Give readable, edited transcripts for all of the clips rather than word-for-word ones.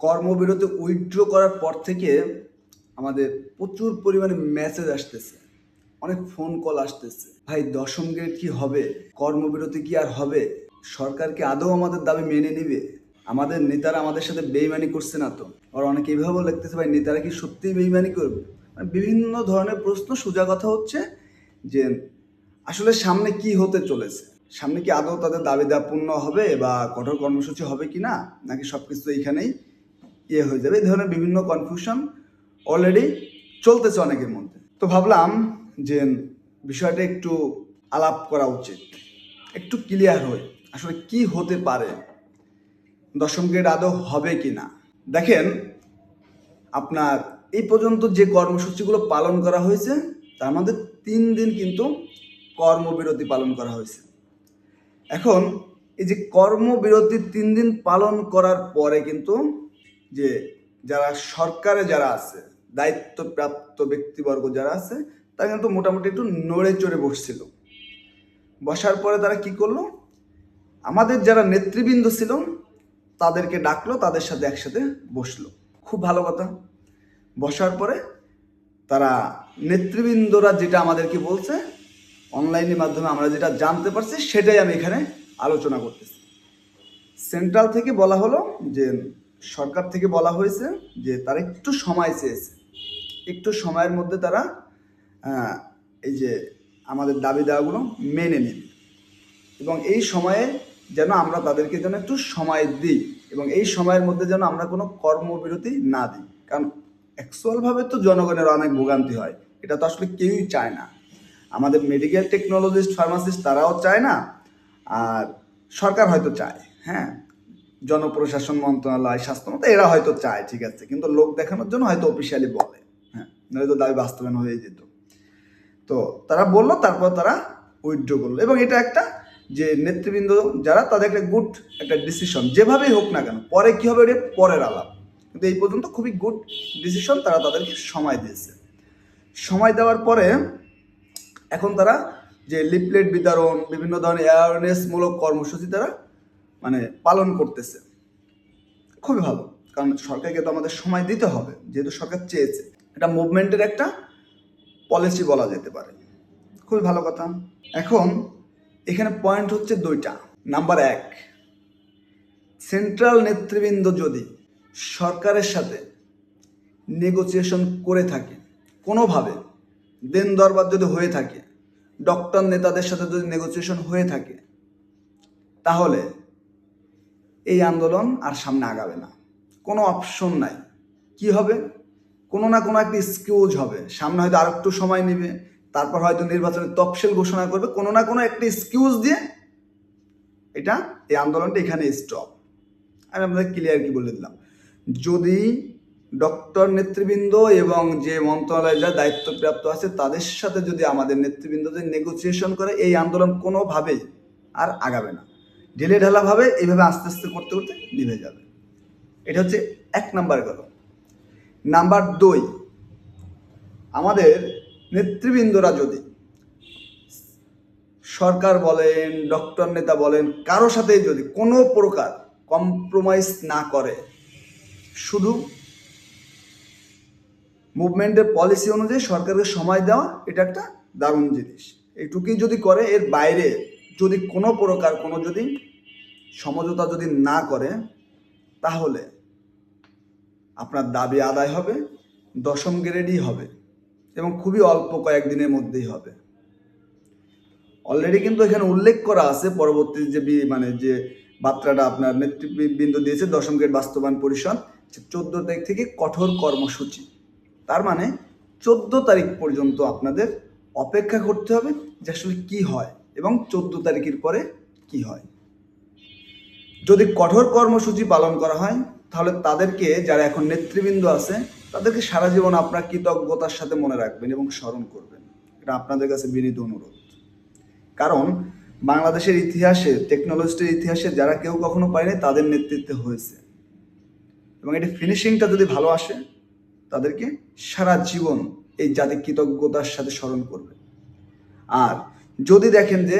কর্মবিরতি উইথড্র করার পর থেকে আমাদের প্রচুর পরিমাণে মেসেজ আসতেছে, অনেক ফোন কল আসতেছে। ভাই, দশম গ্রেড কি হবে? কর্মবিরতি কি আর হবে? সরকার কি আদৌ আমাদের দাবি মেনে নিবে? আমাদের নেতারা আমাদের সাথে বেইমানি করছে না তো? আর অনেকে এইভাবেও লিখতেছে, ভাই নেতারা কি সত্যিই বেইমানি করবে? মানে বিভিন্ন ধরনের প্রশ্ন। সোজা কথা হচ্ছে যে আসলে সামনে কি হতে চলেছে, সামনে কি আদৌ তাদের দাবি দেওয়া পূর্ণ হবে বা কঠোর কর্মসূচি হবে কি না, নাকি সবকিছু এইখানেই হয়ে যাবে? এই ধরনের বিভিন্ন কনফিউশন অলরেডি চলতেছে অনেকের মধ্যে। তো ভাবলাম যে বিষয়টা একটু আলাপ করা উচিত, একটু ক্লিয়ার হই আসলে কি হতে পারে, দশম গ্রেড আদৌ হবে কি না। দেখেন, আপনার এই পর্যন্ত যে কর্মসূচিগুলো পালন করা হয়েছে তার মধ্যে 3 দিন কিন্তু কর্মবিরতি পালন করা হয়েছে। এখন এই যে কর্মবিরতি 3 দিন পালন করার পরে কিন্তু যে যারা সরকারে যারা আছে, দায়িত্বপ্রাপ্ত ব্যক্তিবর্গ যারা আছে, তারা কিন্তু মোটামুটি একটু নড়ে চড়ে বসছিল। বসার পরে তারা কি করলো, আমাদের যারা নেতৃবৃন্দ ছিল তাদেরকে ডাকলো, তাদের সাথে একসাথে বসলো। খুব ভালো কথা। বসার পরে তারা নেতৃবৃন্দরা যেটা আমাদেরকে বলছে, অনলাইনের মাধ্যমে আমরা যেটা জানতে পারছি, সেটাই আমি এখানে আলোচনা করতেছি। সেন্ট্রাল থেকে বলা হলো যে, সরকার থেকে বলা হয়েছে যে তারা একটু সময় চেয়েছে, একটু সময়ের মধ্যে তারা এই যে আমাদের দাবি দেওয়াগুলো মেনে নেবে, এবং এই সময়ে যেন আমরা তাদেরকে যেন একটু সময় দিই, এবং এই সময়ের মধ্যে যেন আমরা কোনো কর্মবিরতি না দিই। কারণ অ্যাকচুয়ালভাবে তো জনগণের অনেক ভোগান্তি হয়, এটা তো আসলে কেউই চায় না। আমাদের মেডিকেল টেকনোলজিস্ট, ফার্মাসিস্ট তারাও চায় না, আর সরকার হয়তো চায়, হ্যাঁ, জনপ্রশাসন মন্ত্রণালয়, স্বাস্থ্য মন্ত্রণালয় এরা হয়তো চায়, ঠিক আছে, কিন্তু লোক দেখানোর জন্য হয়তো অফিসিয়ালি বলে, হ্যাঁ, নয়তো দাবি বাস্তবায়ন হয়ে যেত। তো তারা বললো, তারপর তারা উইথড্র করলো, এবং এটা একটা যে নেতৃবৃন্দ যারা, তাদের একটা গুড একটা ডিসিশন, যেভাবেই হোক না কেন, পরে কি হবে এটা পরের আলাপ, কিন্তু এই পর্যন্ত খুবই গুড ডিসিশন। তারা তাদেরকে সময় দিয়েছে। সময় দেওয়ার পরে এখন তারা যে লিফলেট বিতরণ, বিভিন্ন ধরনের অ্যাওয়ারনেসমূলক কর্মসূচি তারা মানে পালন করতেছে। খুবই ভালো, কারণ সরকারকে তো আমাদের সময় দিতে হবে, যেহেতু সরকার চেয়েছে। এটা মুভমেন্টের একটা পলিসি বলা যেতে পারে। খুবই ভালো কথা। এখন এখানে পয়েন্ট হচ্ছে 2টা। নাম্বার 1, সেন্ট্রাল নেতৃবৃন্দ যদি সরকারের সাথে নেগোসিয়েশন করে থাকে কোনোভাবে, দেন দরবার যদি হয়ে থাকে, ডক্টর নেতাদের সাথে যদি নেগোসিয়েশন হয়ে থাকে, তাহলে এই আন্দোলন আর সামনে আগাবে না। কোনো অপশন নাই। কি হবে? কোনো না কোনো একটা এক্সকিউজ হবে, সামনে হয়তো আর একটু সময় নেবে, তারপর হয়তো নির্বাচনের তফসিল ঘোষণা করবে, কোনো না কোনো একটা এক্সকিউজ দিয়ে এটা এই আন্দোলনটা এখানে স্টপ। আমি আপনাদের ক্লিয়ার কি বলে দিলাম, যদি ডক্টর নেতৃবৃন্দ এবং যে মন্ত্রণালয়ের যা দায়িত্বপ্রাপ্ত আছে তাদের সাথে যদি আমাদের নেতৃবৃন্দ যদি নেগোসিয়েশন করে, এই আন্দোলন কোনোভাবেই আর আগাবে না। ঢিলে ঢালাভাবে এইভাবে আস্তে আস্তে করতে করতে নিভে যাবে। এটা হচ্ছে 1 নাম্বার গেল। নাম্বার 2, আমাদের নেতৃবৃন্দরা যদি সরকার বলেন, ডক্টর নেতা বলেন, কারো সাথে যদি কোনো প্রকার কম্প্রোমাইজ না করে, শুধু মুভমেন্টের পলিসি অনুযায়ী সরকারকে সময় দেওয়া, এটা একটা দারুণ জিনিস। এইটুকুই যদি করে, এর বাইরে যদি কোনো প্রকার কোনো যদি সমঝোতা যদি না করে, তাহলে আপনার দাবি আদায় হবে, দশম গ্রেডই হবে, এবং খুবই অল্প কয়েকদিনের মধ্যেই হবে। অলরেডি কিন্তু এখানে উল্লেখ করা আছে, পরবর্তী যে যে বার্তাটা আপনার নেতৃবৃন্দ দিয়েছে দশম গ্রেড বাস্তবায়ন পরিষদ, 14 তারিখ থেকে কঠোর কর্মসূচি। তার মানে 14 তারিখ পর্যন্ত আপনাদের অপেক্ষা করতে হবে যে আসলে কি হয়, এবং 14 তারিখের পরে কি হয়। যদি কঠোর কর্মসূচি পালন করা হয়, তাহলে তাদেরকে, যারা এখন নেতৃবৃন্দ আছে, তাদেরকে সারা জীবন আপনার কৃতজ্ঞতার সাথে মনে রাখবেন এবং স্মরণ করবেন। এটা আপনাদের কাছে বিনীত অনুরোধ। কারণ বাংলাদেশের ইতিহাসে, টেকনোলজির ইতিহাসে যারা কেউ কখনো পায়নি, তাদের নেতৃত্বে হয়েছে, এবং এটি ফিনিশিংটা যদি ভালো আসে, তাদেরকে সারা জীবন এই জাতি কৃতজ্ঞতার সাথে স্মরণ করবে। আর যদি দেখেন যে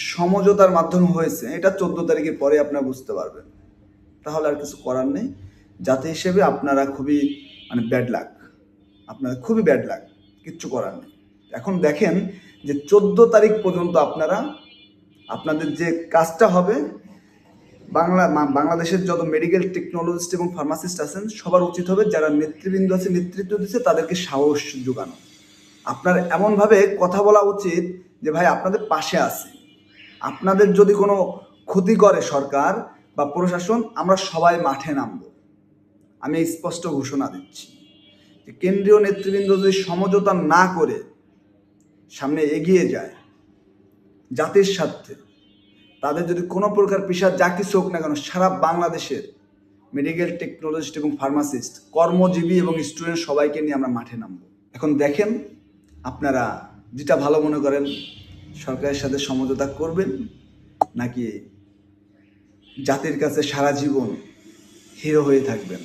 সমঝোতার মাধ্যমে হয়েছে, এটা 14 তারিখের পরে আপনারা বুঝতে পারবেন, তাহলে আর কিছু করার নেই। জাতি হিসেবে আপনারা খুবই মানে ব্যাড লাক, আপনারা খুবই ব্যাড লাক, কিচ্ছু করার নেই। এখন দেখেন যে 14 তারিখ পর্যন্ত আপনারা আপনাদের যে কাজটা হবে, বাংলাদেশের যত মেডিকেল টেকনোলজিস্ট এবং ফার্মাসিস্ট আছেন সবার উচিত হবে যারা নেতৃবৃন্দ আছে, নেতৃত্ব দিচ্ছে, তাদেরকে সাহস যোগানো। আপনার এমনভাবে কথা বলা উচিত যে ভাই আপনাদের পাশে আছে, আপনাদের যদি কোনো ক্ষতি করে সরকার বা প্রশাসন, আমরা সবাই মাঠে নামবো। আমি স্পষ্ট ঘোষণা দিচ্ছি যে কেন্দ্রীয় নেতৃবৃন্দ যদি সমঝোতা না করে সামনে এগিয়ে যায় জাতির স্বার্থে, তাদের যদি কোনো প্রকার পেশার যা কিছু হোক না কেন, সারা বাংলাদেশের মেডিকেল টেকনোলজিস্ট এবং ফার্মাসিস্ট, কর্মজীবী এবং স্টুডেন্ট সবাইকে নিয়ে আমরা মাঠে নামবো। এখন দেখেন আপনারা যেটা ভালো মনে করেন, সরকারের সাথে সমঝোতা করবেন নাকি জাতির কাছে সারা জীবন হিরো হয়ে থাকবেন।